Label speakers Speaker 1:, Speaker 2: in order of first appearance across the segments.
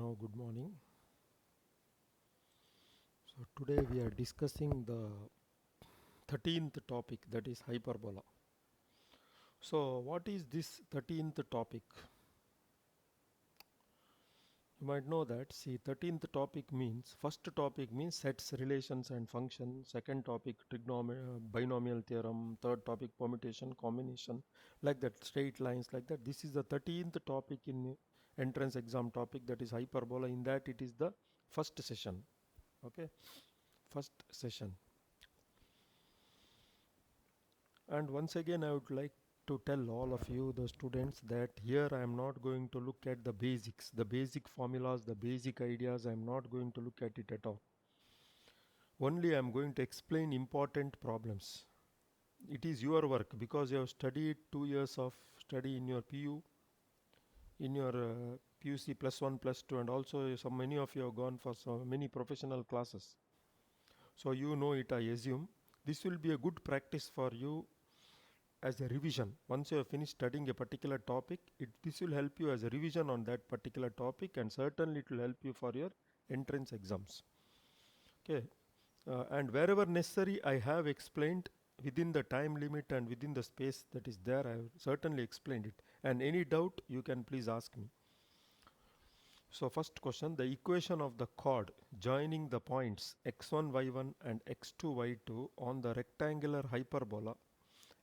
Speaker 1: Now, good morning. So, today we are discussing the 13th topic, that is hyperbola. So, what is this 13th topic? You might know that. See, 13th topic means, first topic means sets, relations, and function. Second topic, binomial theorem. Third topic, permutation, combination, like that, straight lines, like that. This is the 13th topic in entrance exam topic, that is hyperbola. In that, it is the first session. Okay, first session. And once again, I would like to tell all of you, the students, that here I am not going to look at the basics, the basic formulas, the basic ideas. I am not going to look at it at all. Only I am going to explain important problems. It is your work because you have studied 2 years of study in your PU, in your PUC +1, +2, and also so many of you have gone for so many professional classes. So you know it, I assume. This will be a good practice for you as a revision. Once you have finished studying a particular topic, this will help you as a revision on that particular topic, and certainly it will help you for your entrance exams. Okay, and wherever necessary, I have explained within the time limit and within the space that is there. I have certainly explained it, and any doubt you can please ask me. So first question, the equation of the chord joining the points x1 y1 and x2 y2 on the rectangular hyperbola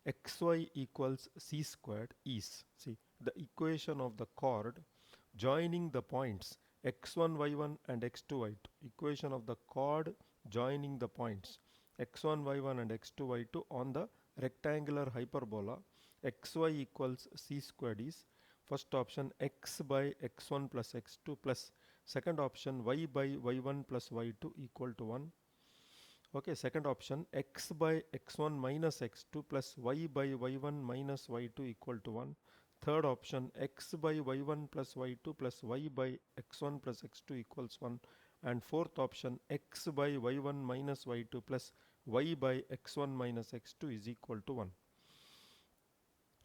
Speaker 1: xy equals c squared is, see, the equation of the chord joining the points x1 y1 and x2 y2, equation of the chord joining the points x1 y1 and x2 y2 on the rectangular hyperbola xy equals c squared is, first option x by x1 plus x2 plus second option y by y1 plus y2 equal to 1. Okay, second option x by x1 minus x2 plus y by y1 minus y2 equal to 1. Third option x by y1 plus y2 plus y by x1 plus x2 equals 1. And fourth option x by y1 minus y2 plus y by x1 minus x2 is equal to 1.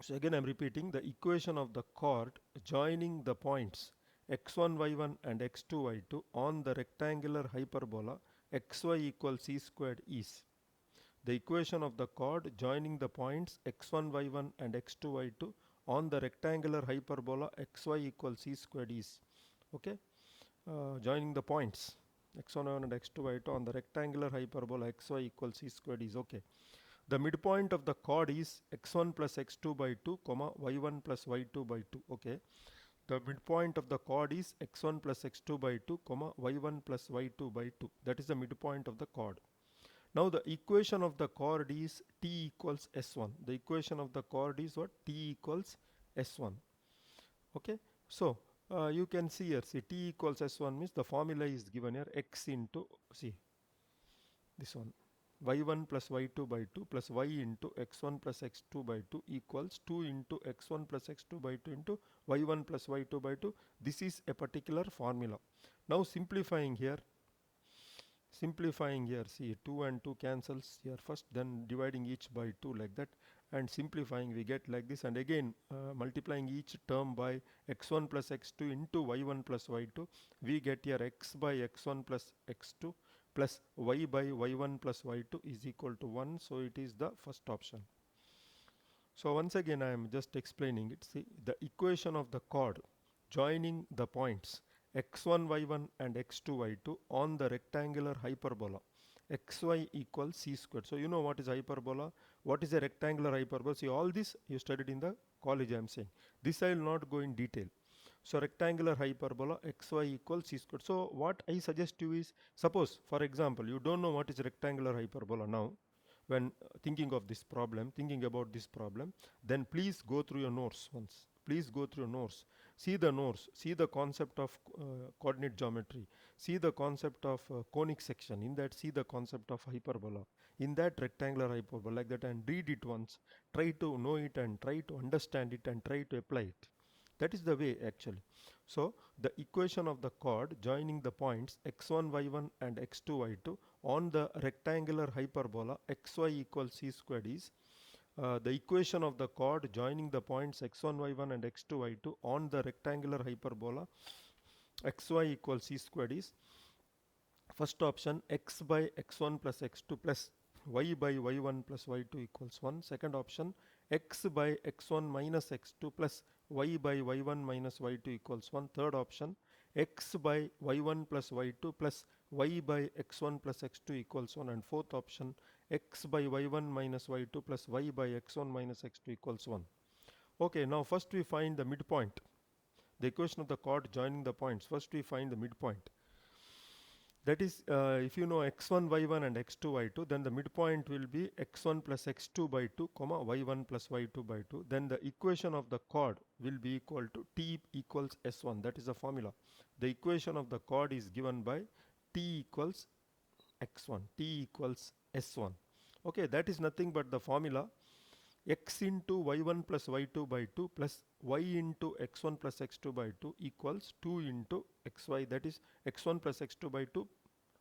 Speaker 1: So again I am repeating, the equation of the chord joining the points x1 y1 and x2 y2 on the rectangular hyperbola xy equals c squared is, the equation of the chord joining the points x1 y1 and x2 y2 on the rectangular hyperbola xy equals c squared is. Okay, joining the points x1 y1 and x2 y2 on the rectangular hyperbola xy equals c squared is. Okay, the midpoint of the chord is x1 plus x2 by 2 comma y1 plus y2 by 2. Okay, the midpoint of the chord is x1 plus x2 by 2 comma y1 plus y2 by 2. That is the midpoint of the chord. Now the equation of the chord is t equals s1. The equation of the chord is what? T equals s1. Okay, so you can see here, see, t equals s1 means the formula is given here, x into, see, this one, y1 plus y2 by 2 plus y into x1 plus x2 by 2 equals 2 into x1 plus x2 by 2 into y1 plus y2 by 2. This is a particular formula. Now simplifying here, see, 2 and 2 cancels here first, then dividing each by 2 like that, and simplifying we get like this, and again multiplying each term by x1 plus x2 into y1 plus y2, we get here x by x1 plus x2 plus y by y1 plus y2 is equal to 1. So it is the first option. So once again I am just explaining it. See, the equation of the chord joining the points x1 y1 and x2 y2 on the rectangular hyperbola xy equals c squared. So you know what is hyperbola, what is a rectangular hyperbola. See, all this you studied in the college, I am saying. This I will not go in detail. So rectangular hyperbola xy equals c squared. So what I suggest you is, suppose for example you don't know what is rectangular hyperbola now, when thinking of this problem, thinking about this problem, then please go through your notes once. Please go through your notes. See the notes. See the concept of coordinate geometry. See the concept of conic section. In that, see the concept of hyperbola. In that, rectangular hyperbola, like that, and read it once. Try to know it and try to understand it and try to apply it. That is the way actually. So the equation of the chord joining the points x1 y1 and x2 y2 on the rectangular hyperbola xy equals c squared is, the equation of the chord joining the points x1 y1 and x2 y2 on the rectangular hyperbola xy equals c squared is first option x by x1 plus x2 plus y by y1 plus y2 equals 1. Second option x by x1 minus x2 plus y by y1 minus y2 equals 1. Third option x by y1 plus y2 plus y by x1 plus x2 equals 1. And fourth option x by y1 minus y2 plus y by x1 minus x2 equals 1. Okay, now first we find the midpoint. The equation of the chord joining the points. First we find the midpoint. That is, if you know x1 y1 and x2 y2, then the midpoint will be x1 plus x2 by 2 comma y1 plus y2 by 2. Then the equation of the chord will be equal to t equals s1. That is the formula. The equation of the chord is given by t equals x1, t equals s1. Okay, that is nothing but the formula x into y1 plus y2 by 2 plus y into x1 plus x2 by 2 equals 2 into xy, that is x1 plus x2 by 2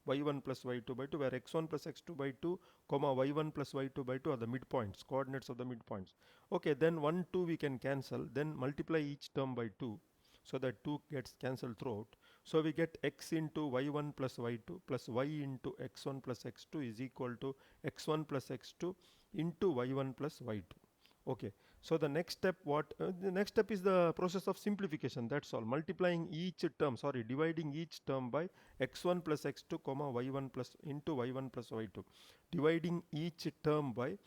Speaker 1: y1 plus y2 by 2, where x1 plus x2 by 2 comma y1 plus y2 by 2 are the midpoints, coordinates of the midpoints. Okay, then 1 2 we can cancel, then multiply each term by 2 so that 2 gets cancelled throughout. So we get x into y1 plus y2 plus y into x1 plus x2 is equal to x1 plus x2 into y1 plus y2. Okay, so the next step, the next step is the process of simplification. That's all. Multiplying each term, sorry, dividing each term by x1 plus x2 comma y1 plus into y1 plus y2, dividing each term by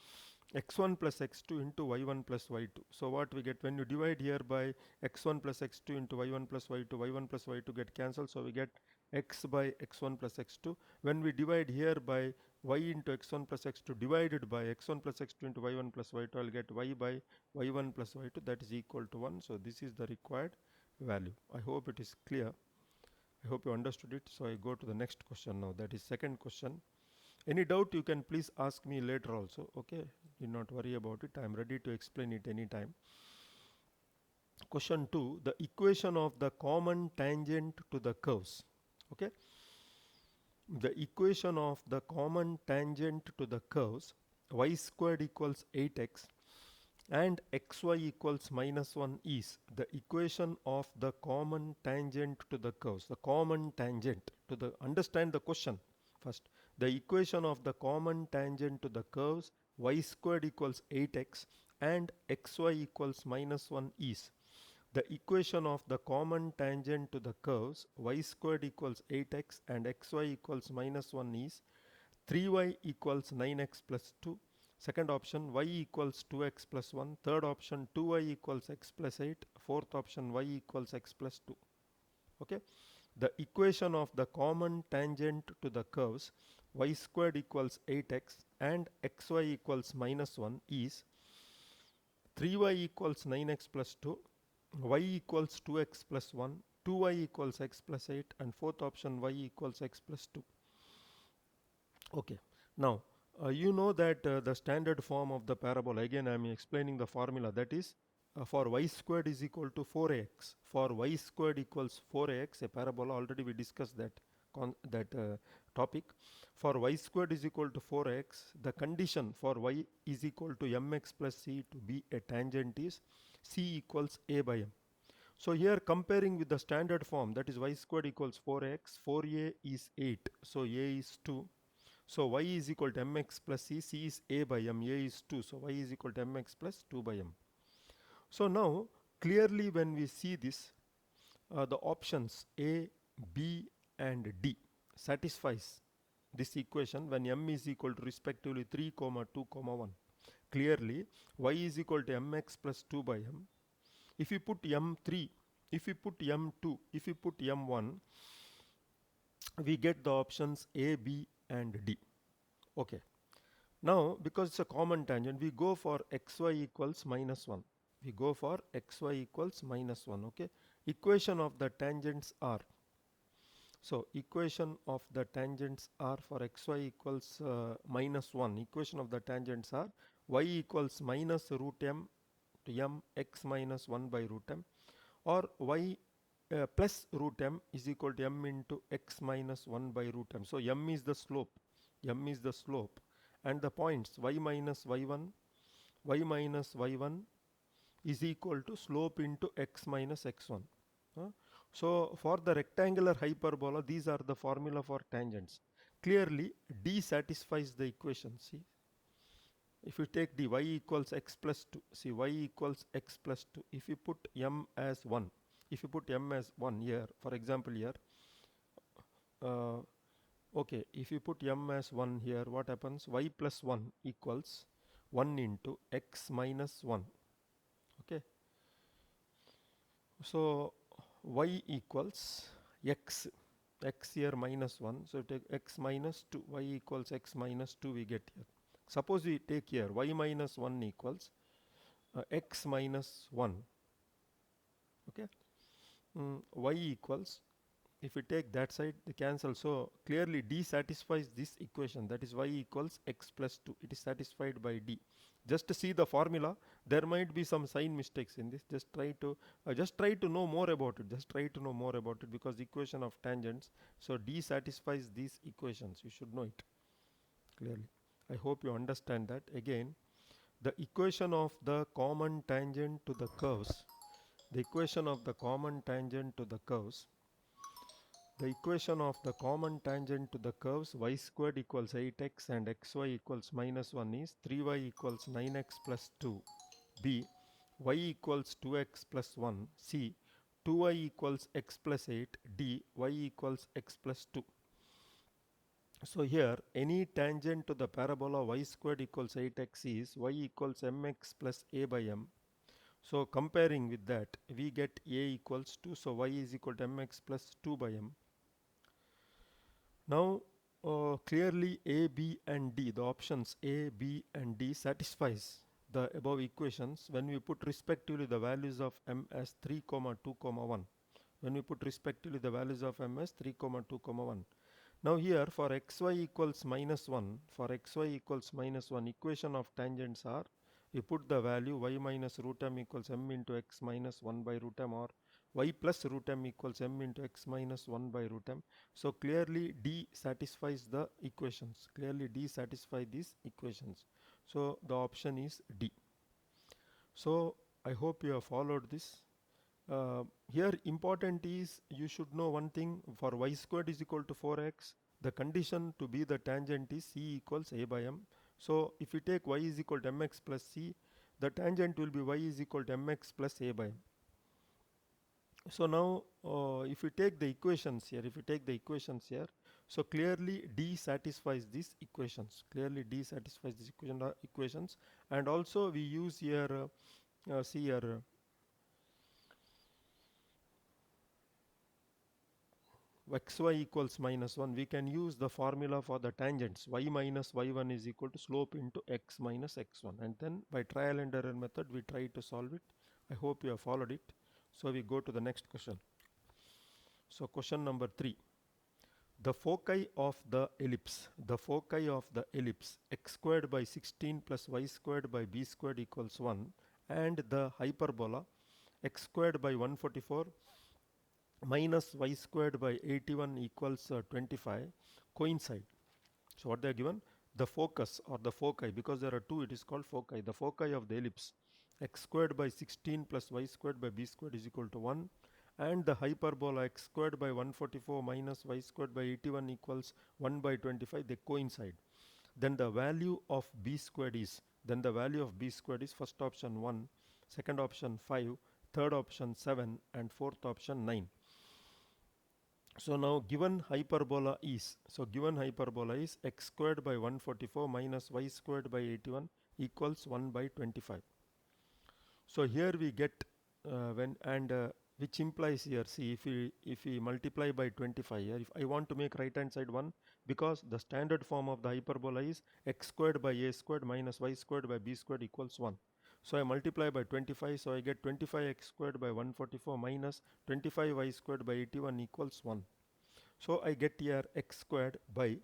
Speaker 1: x1 plus x2 into y1 plus y2. So what we get when you divide here by x1 plus x2 into y1 plus y2, y1 plus y2 get cancelled, so we get x by x1 plus x2. When we divide here by y into x1 plus x2 divided by x1 plus x2 into y1 plus y2, I'll get y by y1 plus y2, that is equal to 1. So this is the required value. I hope it is clear. I hope you understood it. So I go to the next question now, that is second question. Any doubt you can please ask me later also. Okay, do not worry about it. I am ready to explain it anytime. Question 2, the equation of the common tangent to the curves. Okay, the equation of the common tangent to the curves y squared equals 8x and xy equals minus 1 is the equation of the common tangent to the curves. The common tangent to the, understand the question first. The equation of the common tangent to the curves y squared equals 8x and xy equals minus 1 is the equation of the common tangent to the curves y squared equals 8x and xy equals minus 1 is 3y equals 9x plus 2. Second option y equals 2x plus 1. Third option 2y equals x plus 8. Fourth option y equals x plus 2. Okay, the equation of the common tangent to the curves y squared equals 8x and xy equals minus 1 is 3y equals 9x plus 2, y equals 2x plus 1, 2y equals x plus 8, and fourth option y equals x plus 2. Okay, now you know that the standard form of the parabola, again I am explaining the formula, that is for y squared is equal to 4ax. For y squared equals 4ax, a parabola, already we discussed that topic. For y squared is equal to 4x, the condition for y is equal to mx plus c to be a tangent is c equals a by m. So here comparing with the standard form, that is y squared equals 4x, 4a is 8, so a is 2. So y is equal to mx plus c, c is a by m, a is 2, so y is equal to mx plus 2 by m. So now clearly when we see this, the options A, B and D satisfies this equation when m is equal to respectively 3, 2, 1. Clearly y is equal to mx plus 2 by m. If you put m3, if you put m2, if you put m1, we get the options A, B and D. Okay. Now because it's a common tangent, we go for xy equals minus 1. We go for xy equals minus 1. Okay. Equation of the tangents are. So equation of the tangents are for xy equals minus 1. Equation of the tangents are y equals minus root m to m x minus 1 by root m, or y plus root m is equal to m into x minus 1 by root m. So m is the slope. M is the slope. And the points y minus y1, y minus y1 is equal to slope into x minus x1. So for the rectangular hyperbola, these are the formula for tangents. Clearly D satisfies the equation. See, if you take d, y equals x plus 2, see, y equals x plus 2. If you put m as 1, if you put m as 1 here, for example here, uh, okay, if you put m as 1 here, what happens? Y plus 1 equals 1 into x minus 1. Okay, so y equals x here minus 1, so take x minus 2, y equals x minus 2 we get here. Suppose we take here y minus 1 equals x minus 1. Okay, y equals, if we take that side the cancel, so clearly D satisfies this equation, that is y equals x plus 2. It is satisfied by D. Just to see the formula, there might be some sign mistakes in this. Just try to know more about it. Just try to know more about it, because the equation of tangents, so D satisfies these equations. You should know it clearly. I hope you understand that. Again, the equation of the common tangent to the curves, the equation of the common tangent to the curves, the equation of the common tangent to the curves y squared equals 8x and xy equals minus 1 is 3y equals 9x plus 2, b, y equals 2x plus 1, c, 2y equals x plus 8, d, y equals x plus 2. So here any tangent to the parabola y squared equals 8x is y equals mx plus a by m. So comparing with that, we get a equals 2, so y is equal to mx plus 2 by m. Now clearly A, B and D, the options A, B and D satisfies the above equations when we put respectively the values of m as 3, 2, 1. When we put respectively the values of m as 3, 2, 1. Now here for xy equals minus 1, for xy equals minus 1, equation of tangents are, we put the value y minus root m equals m into x minus 1 by root m, or y plus root m equals m into x minus 1 by root m. So clearly D satisfies the equations. Clearly D satisfies these equations. So the option is D. So I hope you have followed this. Here important is, you should know one thing: for y squared is equal to 4x, the condition to be the tangent is c equals a by m. So if you take y is equal to mx plus c, the tangent will be y is equal to mx plus a by m. So now if you take the equations here, so clearly D satisfies these equations. Clearly D satisfies these equations, and also we use here, see here, xy equals minus 1, we can use the formula for the tangents. Y minus y1 is equal to slope into x minus x1, and then by trial and error method we try to solve it. I hope you have followed it. So we go to the next question. So question number 3. The foci of the ellipse, x squared by 16 plus y squared by b squared equals 1, and the hyperbola x squared by 144 minus y squared by 81 equals 25 coincide. So what they are given? The focus or the foci, because there are two, it is called foci. The foci of the ellipse x squared by 16 plus y squared by b squared is equal to 1, and the hyperbola x squared by 144 minus y squared by 81 equals 1 by 25, they coincide. Then the value of b squared is, first option 1, second option 5, third option 7, and fourth option 9. So now given hyperbola is, x squared by 144 minus y squared by 81 equals 1 by 25. So here we get which implies here, see, if we multiply by 25 here, if I want to make right hand side 1, because the standard form of the hyperbola is x squared by a squared minus y squared by b squared equals 1. So I multiply by 25, so I get 25x squared by 144 minus 25y squared by 81 equals 1. So I get here x squared by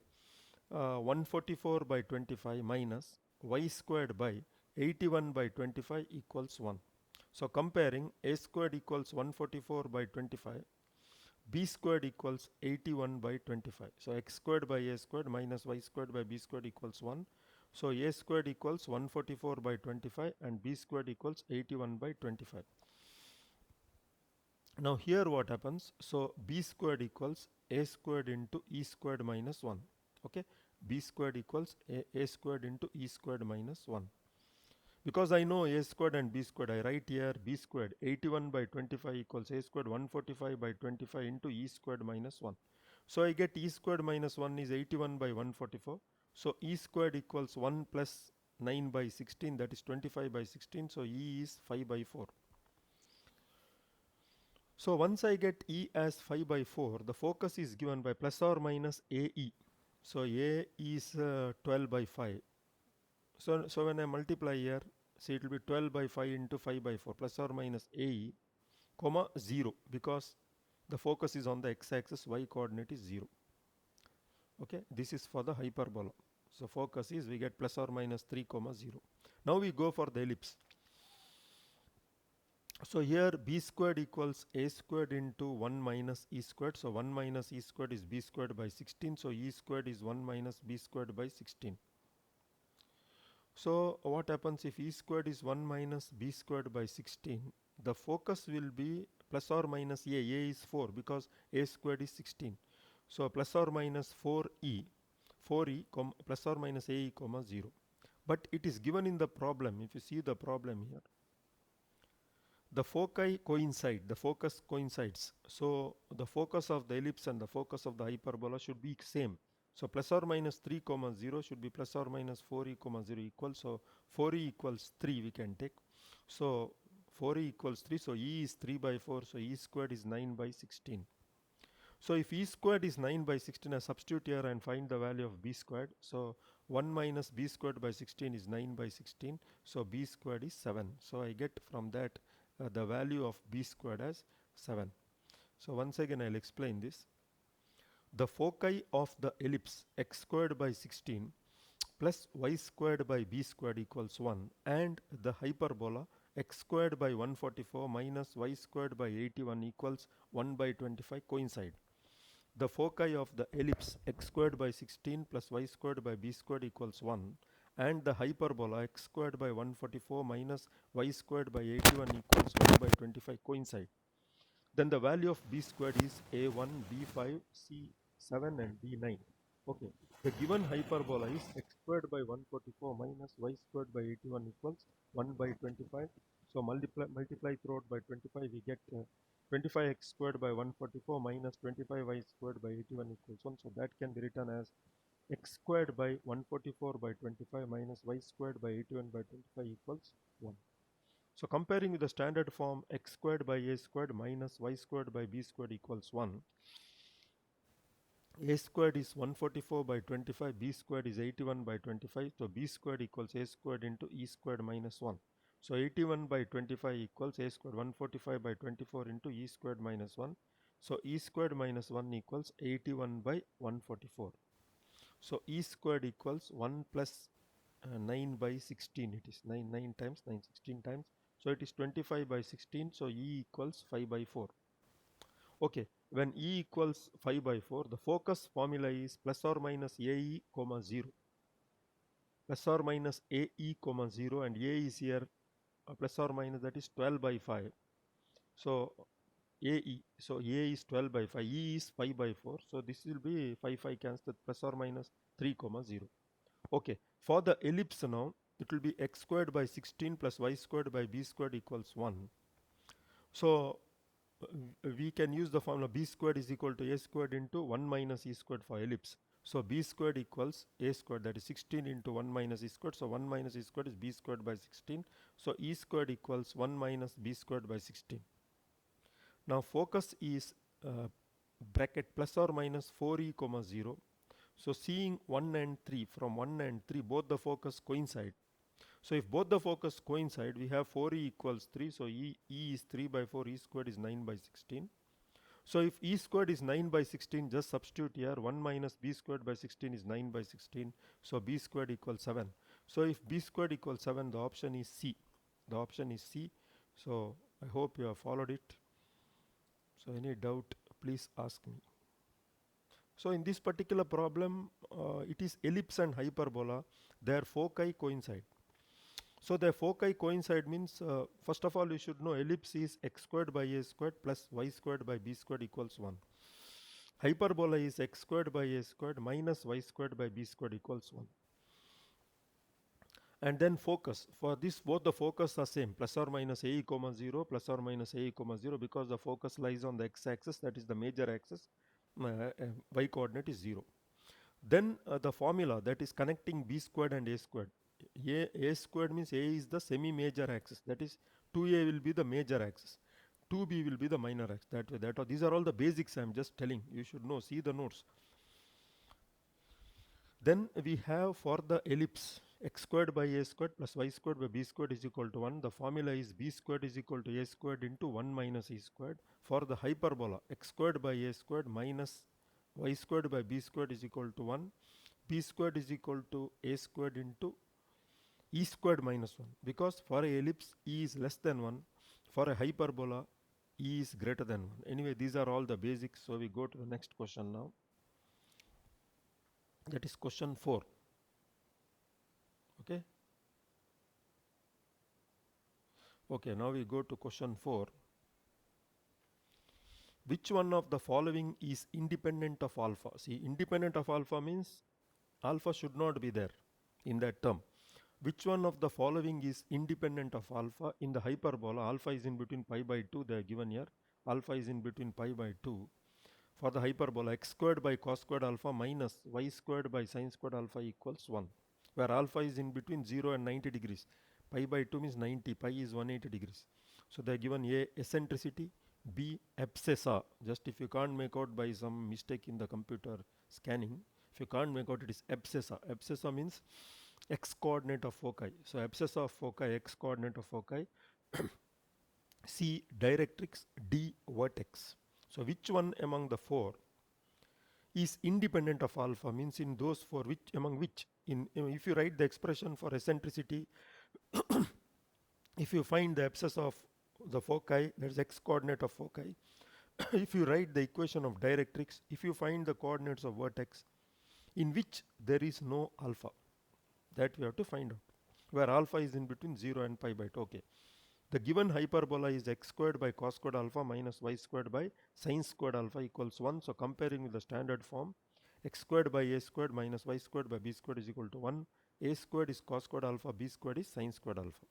Speaker 1: 144 by 25 minus y squared by 81 by 25 equals 1. So comparing, a squared equals 144 by 25, b squared equals 81 by 25. So x squared by a squared minus y squared by b squared equals 1. So a squared equals 144 by 25 and b squared equals 81 by 25. Now here what happens? So b squared equals a squared into e squared minus 1. Okay, b squared equals a squared into e squared minus 1. Because I know a squared and b squared, I write here b squared 81 by 25 equals a squared 145 by 25 into e squared minus 1. So I get e squared minus 1 is 81 by 144. So e squared equals 1 plus 9 by 16, that is 25 by 16. So e is 5 by 4. So once I get E as 5 by 4, the focus is given by plus or minus AE. So A is 12 by 5. So when I multiply here, see it will be 12 by 5 into 5 by 4 plus or minus AE, comma 0, because the focus is on the x-axis, y coordinate is 0. Okay, this is for the hyperbola. So focus is, we get plus or minus 3 comma 0. Now we go for the ellipse. So here b squared equals a squared into 1 minus e squared. So 1 minus e squared is b squared by 16. So e squared is 1 minus b squared by 16. So what happens if e squared is 1 minus b squared by 16? The focus will be plus or minus a. A is 4 because a squared is 16. So plus or minus 4e, 4e plus or minus ae comma 0. But it is given in the problem. If you see the problem here, the foci coincide, the focus coincides. So the focus of the ellipse and the focus of the hyperbola should be same. So plus or minus 3 comma 0 should be plus or minus 4e comma 0 equal. So 4e equals 3 we can take. So 4e equals 3. So e is 3 by 4. So e squared is 9 by 16. So if e squared is 9 by 16, I substitute here and find the value of b squared. So 1 minus b squared by 16 is 9 by 16. So b squared is 7. So I get from that the value of b squared as 7. So once again I'll explain this. The foci of the ellipse x squared by 16 plus y squared by b squared equals 1, and the hyperbola x squared by 144 minus y squared by 81 equals 1 by 25 coincide. The foci of the ellipse x squared by 16 plus y squared by b squared equals 1, and the hyperbola x squared by 144 minus y squared by 81 equals 1 by 25 coincide. Then the value of b squared is a1, b5, c7 and d9. Okay, the given hyperbola is x squared by 144 minus y squared by 81 equals 1 by 25. So multiply throughout by 25, we get 25x squared by 144 minus 25y squared by 81 equals 1. So that can be written as x squared by 144 by 25 minus y squared by 81 by 25 equals 1. So comparing with the standard form x squared by a squared minus y squared by b squared equals 1. A squared is 144 by 25, b squared is 81 by 25. So b squared equals a squared into e squared minus 1. So 81 by 25 equals a squared 145 by 24 into e squared minus 1. So e squared minus 1 equals 81 by 144. So e squared equals 1 plus 9 by 16. It is 9 times 9 16 times. So it is 25 by 16. So e equals 5 by 4. Okay, when e equals 5 by 4, the focus formula is plus or minus ae comma 0. Plus or minus ae comma 0, and a is here plus or minus, that is 12 by 5. So ae, so a is 12 by 5, e is 5 by 4. So this will be 5 cancelled, plus or minus 3 comma 0. Okay, for the ellipse now, it will be x squared by 16 plus y squared by b squared equals 1. So we can use the formula b squared is equal to a squared into 1 minus e squared for ellipse. So b squared equals a squared, that is 16 into 1 minus e squared. So 1 minus e squared is b squared by 16. So e squared equals 1 minus b squared by 16. Now focus is bracket plus or minus 4e comma 0. So seeing 1 and 3, from 1 and 3 both the focus coincide. So if both the focus coincide, we have 4e equals 3. So e is 3 by 4, e squared is 9 by 16. So if e squared is 9 by 16, just substitute here. 1 minus b squared by 16 is 9 by 16. So b squared equals 7. So if b squared equals 7, the option is C. The option is C. So I hope you have followed it. So any doubt, please ask me. So in this particular problem, it is ellipse and hyperbola. Their foci coincide. So the foci coincide means, first of all, you should know ellipse is x squared by a squared plus y squared by b squared equals 1. Hyperbola is x squared by a squared minus y squared by b squared equals 1. And then focus. For this, both the focus are same, plus or minus a comma 0, plus or minus a comma 0, because the focus lies on the x-axis, that is the major axis, y coordinate is 0. Then the formula that is connecting b squared and a squared. A squared means a is the semi-major axis, that is 2a will be the major axis, 2b will be the minor axis. That way, these are all the basics I am just telling. You should know, see the notes. Then we have for the ellipse x squared by a squared plus y squared by b squared is equal to 1. The formula is b squared is equal to a squared into 1 minus e squared. For the hyperbola, x squared by a squared minus y squared by b squared is equal to 1. B squared is equal to a squared into e squared minus 1, because for a ellipse e is less than 1, for a hyperbola e is greater than 1. Anyway, these are all the basics. So we go to the next question now. That is question 4. Okay. Okay, now we go to question 4. Which one of the following is independent of alpha? See, independent of alpha means alpha should not be there in that term. Which one of the following is independent of alpha? In the hyperbola, alpha is in between pi by 2, they are given here. Alpha is in between pi by 2. For the hyperbola, x squared by cos squared alpha minus y squared by sin squared alpha equals 1, where alpha is in between 0 and 90 degrees. Pi by 2 means 90, pi is 180 degrees. So they are given A, eccentricity, B, abscissa. Just if you can't make out by some mistake in the computer scanning, if you can't make out, it is abscissa. Abscissa means x coordinate of foci. So abscissa of foci, x coordinate of foci. C, directrix, D, vertex. So which one among the four is independent of alpha? Means in those four, which among which, if you write the expression for eccentricity, if you find the abscissa of the foci, that is x coordinate of foci. If you write the equation of directrix, if you find the coordinates of vertex, in which there is no alpha, that we have to find out, where alpha is in between 0 and pi by 2. Okay. The given hyperbola is x squared by cos squared alpha minus y squared by sin squared alpha equals 1. So comparing with the standard form, x squared by a squared minus y squared by b squared is equal to 1. A squared is cos squared alpha, b squared is sin squared alpha.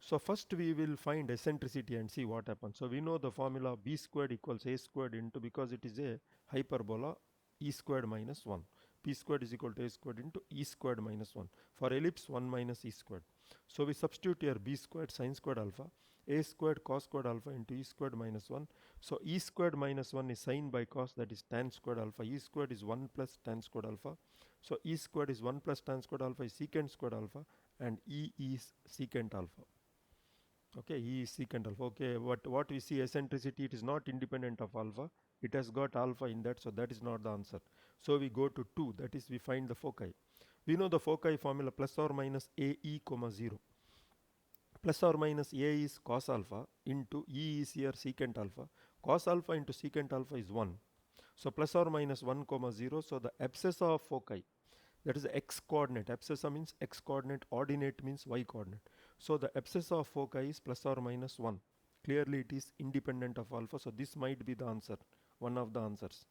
Speaker 1: So first we will find eccentricity and see what happens. So we know the formula b squared equals a squared into, because it is a hyperbola, e squared minus 1. P squared is equal to a squared into e squared minus 1. For ellipse, 1 minus e squared. So we substitute here b squared sin squared alpha, a squared cos squared alpha into e squared minus 1. So e squared minus 1 is sin by cos, that is tan squared alpha. E squared is 1 plus tan squared alpha. So e squared is 1 plus tan squared alpha is secant squared alpha, and e is secant alpha. Okay, E is secant alpha. Okay, what we see eccentricity, it is not independent of alpha. It has got alpha in that, so that is not the answer. So we go to 2, that is we find the foci. We know the foci formula, plus or minus a e comma 0. Plus or minus a is cos alpha into e is here secant alpha. Cos alpha into secant alpha is 1. So plus or minus 1 comma 0. So the abscissa of foci, that is the x coordinate. Abscissa means x coordinate, ordinate means y coordinate. So the abscissa of foci is plus or minus 1. Clearly it is independent of alpha. So this might be the answer, one of the answers.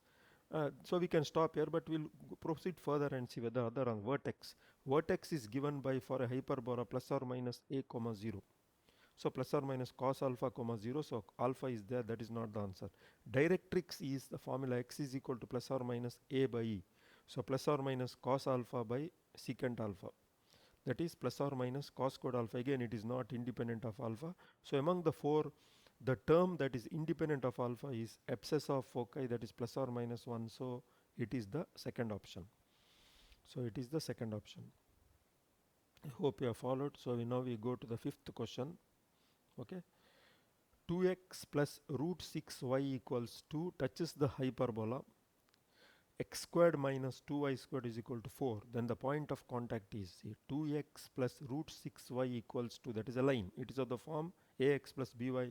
Speaker 1: So we can stop here, but we'll proceed further and see whether other on vertex. Vertex is given by, for a hyperbola, plus or minus a comma 0. So plus or minus cos alpha comma 0. So alpha is there, that is not the answer. Directrix is the formula, x is equal to plus or minus a by e. So plus or minus cos alpha by secant alpha. That is plus or minus cos squared alpha. Again, it is not independent of alpha. So among the four, the term that is independent of alpha is abscissa of foci, that is plus or minus 1. So it is the second option. So it is the second option. I hope you have followed. So now we go to the fifth question. Okay. 2x plus root 6y equals 2 touches the hyperbola x squared minus 2y squared is equal to 4. Then the point of contact is, see, 2x plus root 6y equals 2. That is a line. It is of the form ax plus by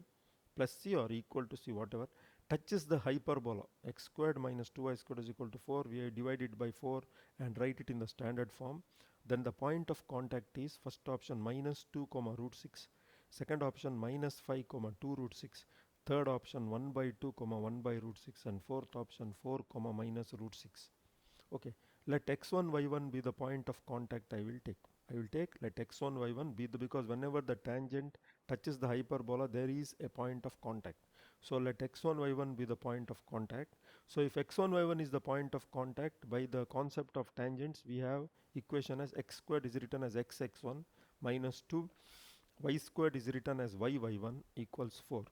Speaker 1: plus c or equal to c, whatever. Touches the hyperbola x squared minus 2y squared is equal to 4. We divide it by 4 and write it in the standard form. then the point of contact is first option minus 2 comma root 6, second option minus 5 comma 2 root 6, third option 1 by 2 comma 1 by root 6, and fourth option 4 comma minus root 6. Okay, let x1 y1 be the point of contact. I will take let x1 y1 be the, because whenever the tangent touches the hyperbola there is a point of contact. So let x1 y1 be the point of contact. So if x1 y1 is the point of contact, by the concept of tangents we have equation as x squared is written as x x1 minus 2 y squared is written as y y1 equals 4.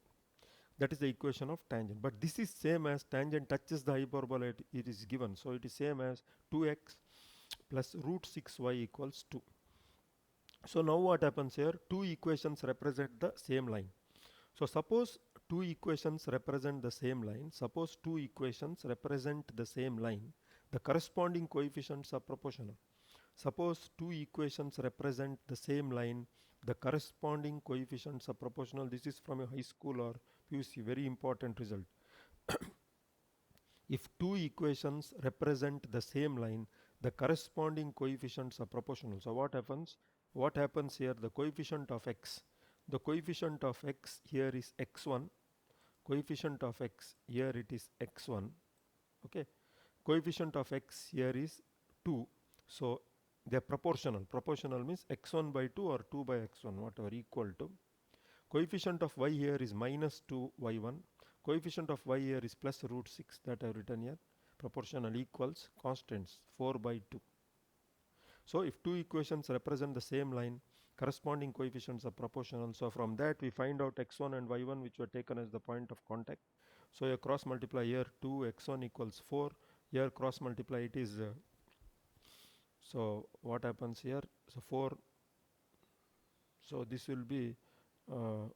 Speaker 1: That is the equation of tangent, but this is same as tangent touches the hyperbola, it is given, so it is same as 2x plus root 6y equals 2. So now what happens here, two equations represent the same line. So suppose two equations represent the same line, the corresponding coefficients are proportional. Suppose two equations represent the same line, the corresponding coefficients are proportional. This is from a high school or PUC, very important result. If two equations represent the same line, the corresponding coefficients are proportional. So what happens? What happens here? The coefficient of x here is x1, coefficient of x here it is x1, okay, coefficient of x here is 2. So they are proportional. Proportional means x1 by 2 or 2 by x1, whatever, equal to. Coefficient of y here is minus 2 y1. Coefficient of y here is plus root 6, that I have written here. Proportional equals constants 4 by 2. So if two equations represent the same line, corresponding coefficients are proportional. So from that we find out x1 and y1, which were taken as the point of contact. So you cross multiply here, 2 x1 equals 4. Here cross multiply it is so what happens here? So 4. So this will be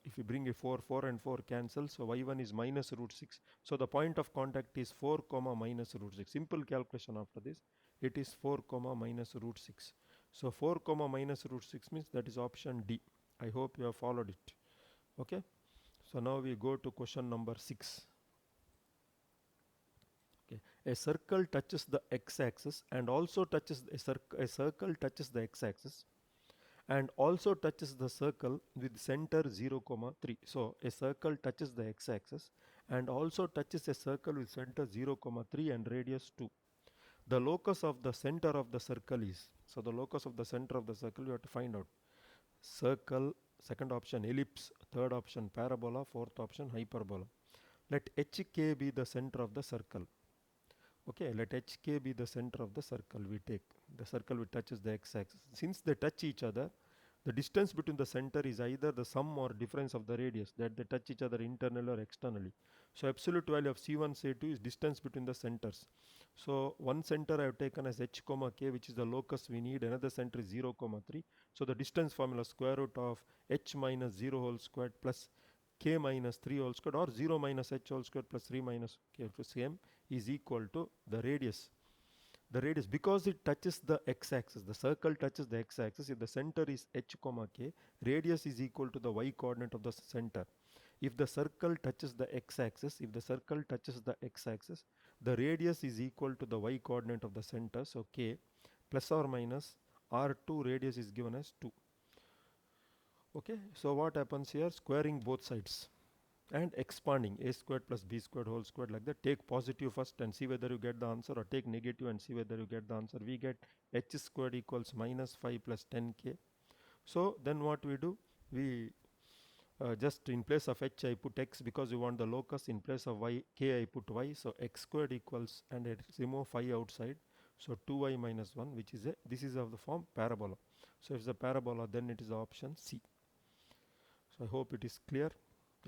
Speaker 1: if you bring a 4 and 4 cancel, so y1 is minus root 6. So the point of contact is 4 comma minus root 6. Simple calculation after this, it is 4 comma minus root 6. So 4 comma minus root 6 means that is option D. I hope you have followed it. Okay, so now we go to question number 6. Okay, a circle touches the x-axis and also touches a circle touches the x-axis and also touches the circle with center 0 comma 3. So a circle touches the x-axis and also touches a circle with center 0 comma 3 and radius 2. The locus of the center of the circle is, so the locus of the center of the circle you have to find out. Circle, second option ellipse, third option parabola, fourth option hyperbola. Let HK be the center of the circle. Okay, let HK be the center of the circle. We take the circle which touches the x-axis. Since they touch each other, the distance between the center is either the sum or difference of the radius, that they touch each other internally or externally. So absolute value of C1, C2 is distance between the centers. So one center I have taken as h comma k, which is the locus we need. Another center is 0 comma 3. So the distance formula, square root of h minus 0 whole squared plus k minus 3 whole squared, or 0 minus h whole squared plus 3 minus k same, is equal to the radius. The radius, because it touches the x-axis, the circle touches the x-axis. If the center is h comma k, radius is equal to the y coordinate of the center. If the circle touches the x-axis, the radius is equal to the y coordinate of the center. So k plus or minus r2, radius is given as 2. Okay, so what happens here? Squaring both sides and expanding a squared plus b squared whole squared, like that. Take positive first and see whether you get the answer, or take negative and see whether you get the answer. We get h squared equals minus 5 plus 10k. So then what we do? We just in place of h I put x because we want the locus. In place of y, k I put y. So x squared equals, and it remove 5 outside. So 2y minus 1, which is this is of the form parabola. So if it's a parabola, then it is the option C. So I hope it is clear.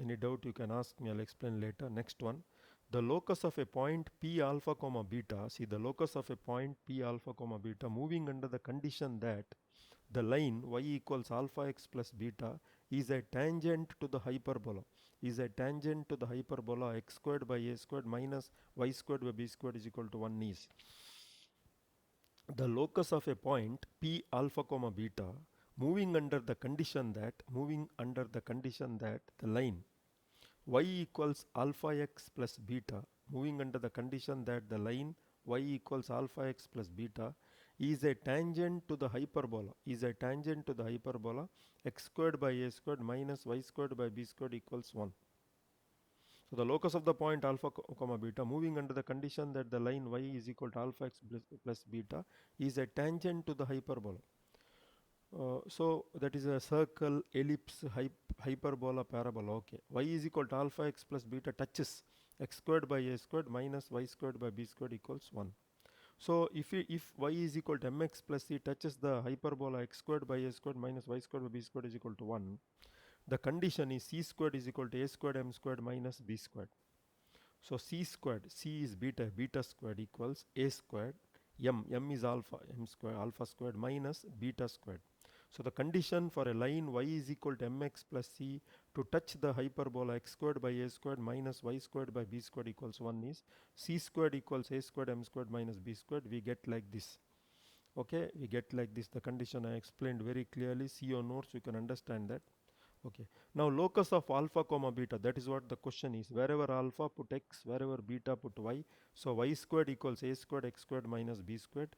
Speaker 1: Any doubt you can ask me, I'll explain later. Next one, the locus of a point p alpha comma beta. See, the locus of a point p alpha comma beta moving under the condition that the line y equals alpha x plus beta is a tangent to the hyperbola. X squared by a squared minus y squared by b squared is equal to 1 is. The locus of a point p alpha comma beta moving under the condition that the line y equals alpha x plus beta, moving under the condition that the line y equals alpha x plus beta is a tangent to the hyperbola, x squared by a squared minus y squared by b squared equals 1. So the locus of the point alpha comma beta moving under the condition that the line y is equal to alpha x plus beta is a tangent to the hyperbola. So that is a circle, ellipse, hyperbola, parabola. Okay, y is equal to alpha x plus beta touches x squared by a squared minus y squared by b squared equals 1. So if y is equal to mx plus c touches the hyperbola x squared by a squared minus y squared by b squared is equal to 1, the condition is c squared is equal to a squared m squared minus b squared. So c squared, c is beta, beta squared equals a squared, m is alpha, m squared, alpha squared minus beta squared. So the condition for a line y is equal to mx plus c to touch the hyperbola x squared by a squared minus y squared by b squared equals 1 is c squared equals a squared m squared minus b squared. We get like this. Okay, we get like this. The condition I explained very clearly. See your notes, you can understand that. Okay. Now locus of alpha comma beta, that is what the question is. Wherever alpha put x, wherever beta put y. So y squared equals a squared x squared minus b squared.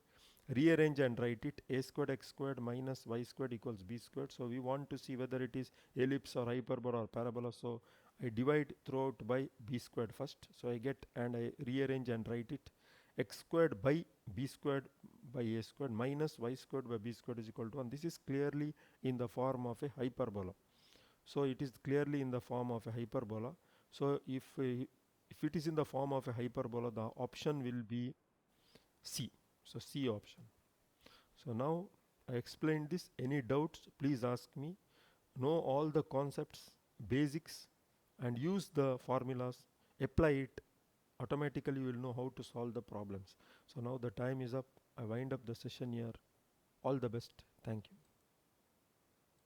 Speaker 1: Rearrange and write it, a squared x squared minus y squared equals b squared. So we want to see whether it is ellipse or hyperbola or parabola. So I divide throughout by b squared first. So I get, and I rearrange and write it, x squared by b squared by a squared minus y squared by b squared is equal to 1. This is clearly in the form of a hyperbola. So it is clearly in the form of a hyperbola. So if it is in the form of a hyperbola, the option will be C. So C option. So now I explained this. Any doubts, please ask me. Know all the concepts, basics, and use the formulas. Apply it. Automatically you will know how to solve the problems. So now the time is up. I wind up the session here. All the best. Thank you.